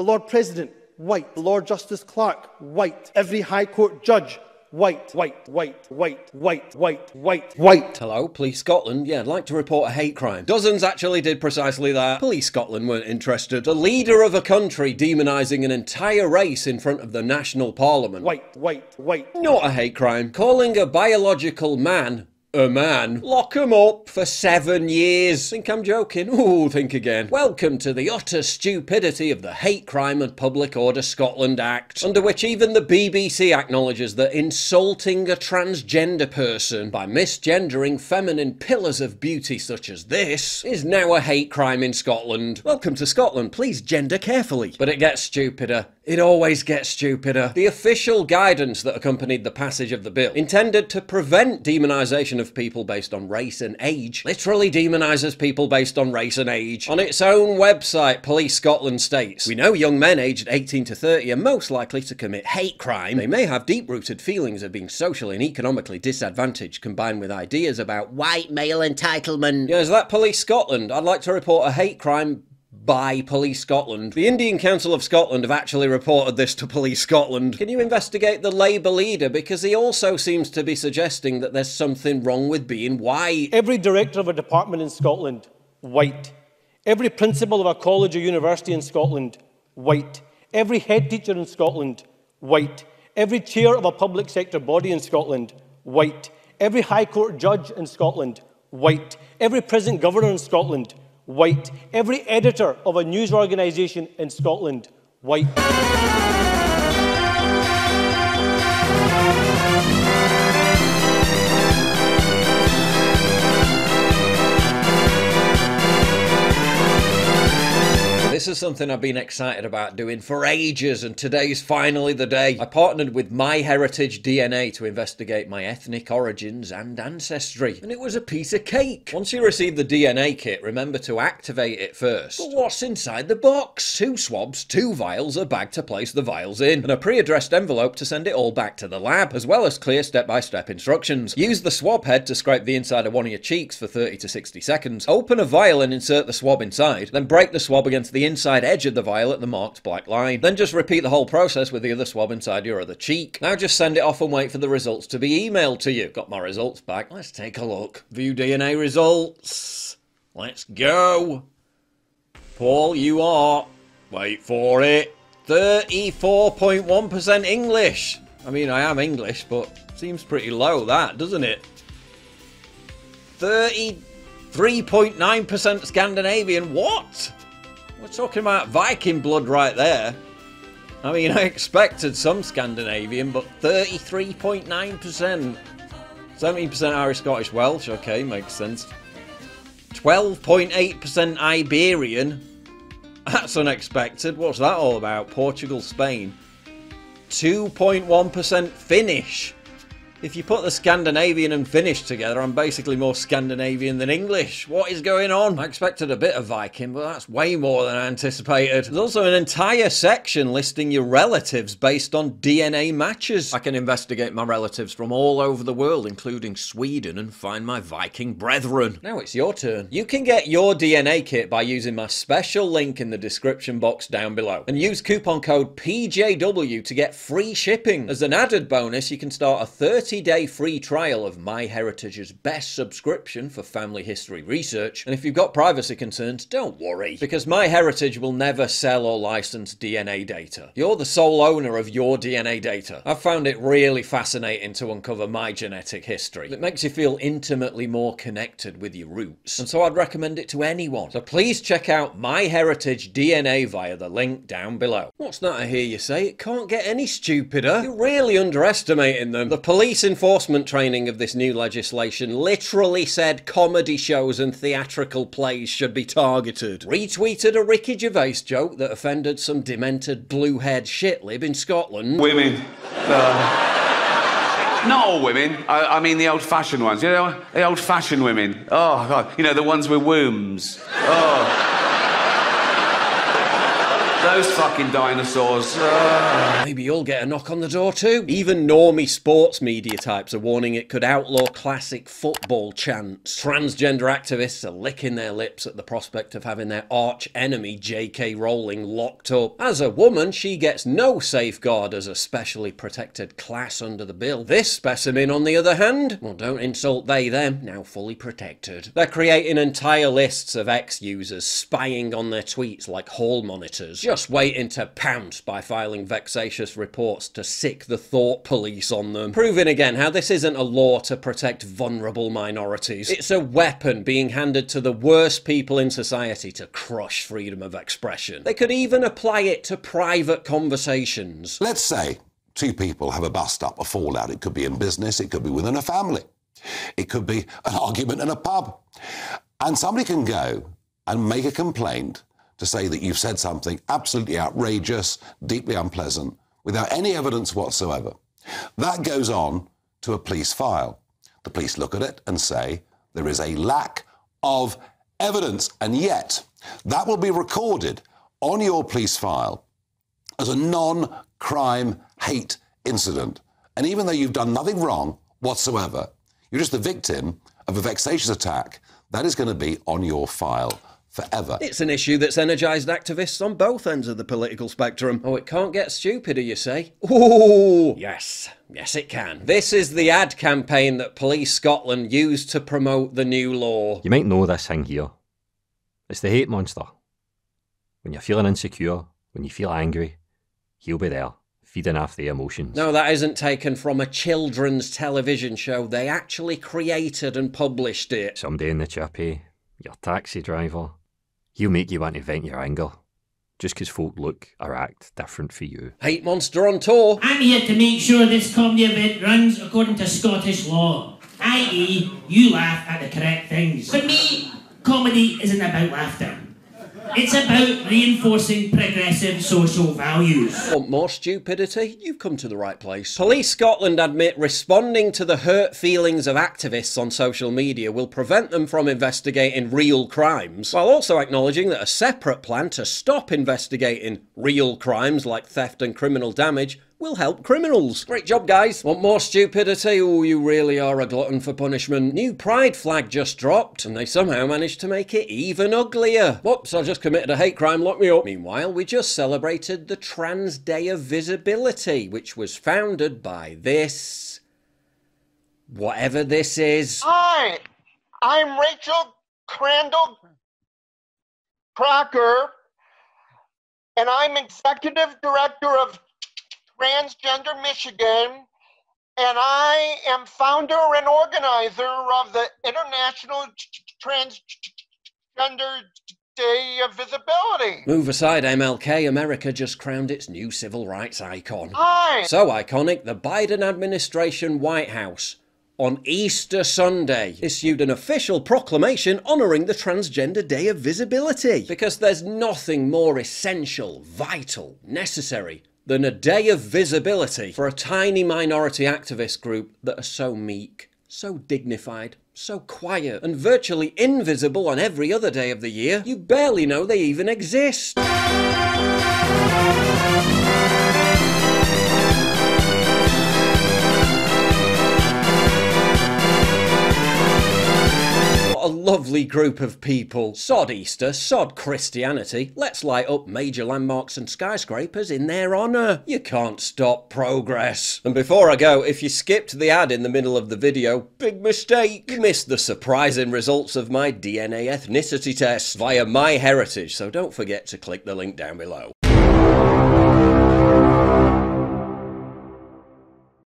The Lord President, white. The Lord Justice Clerk, white. Every High Court judge, white. Hello, Police Scotland. Yeah, I'd like to report a hate crime. Dozens actually did precisely that. Police Scotland weren't interested. The leader of a country demonising an entire race in front of the national parliament. White. Not a hate crime. Calling a biological man a man. Lock 'em up for 7 years. Think I'm joking? Ooh, think again. Welcome to the utter stupidity of the Hate Crime and Public Order Scotland Act, under which even the BBC acknowledges that insulting a transgender person by misgendering feminine pillars of beauty such as this is now a hate crime in Scotland. Welcome to Scotland. Please gender carefully. But it gets stupider. It always gets stupider. The official guidance that accompanied the passage of the bill, intended to prevent demonisation of people based on race and age, literally demonises people based on race and age. On its own website, Police Scotland states, "We know young men aged 18 to 30 are most likely to commit hate crime. They may have deep-rooted feelings of being socially and economically disadvantaged, combined with ideas about white male entitlement." Yeah, is that Police Scotland? I'd like to report a hate crime by Police Scotland. The Indian Council of Scotland have actually reported this to Police Scotland. Can you investigate the Labour leader? Because he also seems to be suggesting that there's something wrong with being white. Every director of a department in Scotland, white. Every principal of a college or university in Scotland, white. Every head teacher in Scotland, white. Every chair of a public sector body in Scotland, white. Every High Court judge in Scotland, white. Every prison governor in Scotland, white. Every editor of a news organisation in Scotland, white. This is something I've been excited about doing for ages, and today's finally the day. I partnered with MyHeritage DNA to investigate my ethnic origins and ancestry, and it was a piece of cake. Once you receive the DNA kit, remember to activate it first. But what's inside the box? 2 swabs, 2 vials, a bag to place the vials in, and a pre-addressed envelope to send it all back to the lab, as well as clear step-by-step instructions. Use the swab head to scrape the inside of one of your cheeks for 30 to 60 seconds. Open a vial and insert the swab inside, then break the swab against the inside edge of the vial at the marked black line. Then just repeat the whole process with the other swab inside your other cheek. Now just send it off and wait for the results to be emailed to you. Got my results back. Let's take a look. View DNA results. Let's go. Paul, you are, wait for it, 34.1% English. I mean, I am English, but seems pretty low that, doesn't it? 33.9% Scandinavian. What? We're talking about Viking blood right there. I mean, I expected some Scandinavian, but 33.9%. 17% Irish, Scottish, Welsh. Okay, makes sense. 12.8% Iberian. That's unexpected. What's that all about? Portugal, Spain. 2.1% Finnish. If you put the Scandinavian and Finnish together, I'm basically more Scandinavian than English. What is going on? I expected a bit of Viking, but that's way more than I anticipated. There's also an entire section listing your relatives based on DNA matches. I can investigate my relatives from all over the world, including Sweden, and find my Viking brethren. Now it's your turn. You can get your DNA kit by using my special link in the description box down below. And use coupon code PJW to get free shipping. As an added bonus, you can start a 30-day free trial of MyHeritage's best subscription for family history research. And if you've got privacy concerns, don't worry, because MyHeritage will never sell or license DNA data. You're the sole owner of your DNA data. I've found it really fascinating to uncover my genetic history. It makes you feel intimately more connected with your roots, and so I'd recommend it to anyone. So please check out MyHeritage DNA via the link down below. What's that I hear you say? It can't get any stupider. You're really underestimating them. The police enforcement training of this new legislation literally said comedy shows and theatrical plays should be targeted. Retweeted a Ricky Gervais joke that offended some demented blue-haired shitlib in Scotland. Women. Not all women. I mean the old-fashioned ones. You know, the old-fashioned women. Oh, God. You know, the ones with wombs. Oh. those fucking dinosaurs. Maybe you'll get a knock on the door too. Even normie sports media types are warning it could outlaw classic football chants. Transgender activists are licking their lips at the prospect of having their arch enemy J.K. Rowling locked up. As a woman, she gets no safeguard as a specially protected class under the bill. This specimen, on the other hand, well, don't insult they them, now fully protected. They're creating entire lists of ex-users spying on their tweets like hall monitors, just waiting to pounce by filing vexatious reports to sick the thought police on them. Proving again how this isn't a law to protect vulnerable minorities. It's a weapon being handed to the worst people in society to crush freedom of expression. They could even apply it to private conversations. Let's say two people have a bust-up, a fallout. It could be in business, it could be within a family. It could be an argument in a pub. And somebody can go and make a complaint to say that you've said something absolutely outrageous, deeply unpleasant, without any evidence whatsoever. That goes on to a police file. The police look at it and say there is a lack of evidence, and yet that will be recorded on your police file as a non-crime hate incident. And even though you've done nothing wrong whatsoever, you're just the victim of a vexatious attack, that is going to be on your file forever. It's an issue that's energised activists on both ends of the political spectrum. Oh, it can't get stupider, you say? Ooh, yes. Yes, it can. This is the ad campaign that Police Scotland used to promote the new law. You might know this thing here. It's the hate monster. When you're feeling insecure, when you feel angry, he'll be there, feeding off the emotions. No, that isn't taken from a children's television show. They actually created and published it. Somebody in the chippy, your taxi driver, he'll make you want to vent your anger, just because folk look or act different for you. Hate monster on tour. I'm here to make sure this comedy event runs according to Scottish law, i.e. you laugh at the correct things. For me, comedy isn't about laughter. It's about reinforcing progressive social values. Want more stupidity? You've come to the right place. Police Scotland admit responding to the hurt feelings of activists on social media will prevent them from investigating real crimes, while also acknowledging that a separate plan to stop investigating real crimes like theft and criminal damage will help criminals. Great job, guys. Want more stupidity? Oh, you really are a glutton for punishment. New pride flag just dropped, and they somehow managed to make it even uglier. Whoops, I just committed a hate crime, lock me up. Meanwhile, we just celebrated the Trans Day of Visibility, which was founded by this... whatever this is. Hi, I'm Rachel Crandall Crocker, and I'm Executive Director of Transgender Michigan, and I am founder and organizer of the International Transgender Day of Visibility. Move aside, MLK. America just crowned its new civil rights icon. Hi. So iconic, the Biden administration White House, on Easter Sunday, issued an official proclamation honouring the Transgender Day of Visibility. Because there's nothing more essential, vital, necessary than a day of visibility for a tiny minority activist group that are so meek, so dignified, so quiet, and virtually invisible on every other day of the year, you barely know they even exist. A lovely group of people. Sod Easter, sod Christianity. Let's light up major landmarks and skyscrapers in their honour. You can't stop progress. And before I go, if you skipped the ad in the middle of the video, big mistake. You missed the surprising results of my DNA ethnicity test via MyHeritage, so don't forget to click the link down below.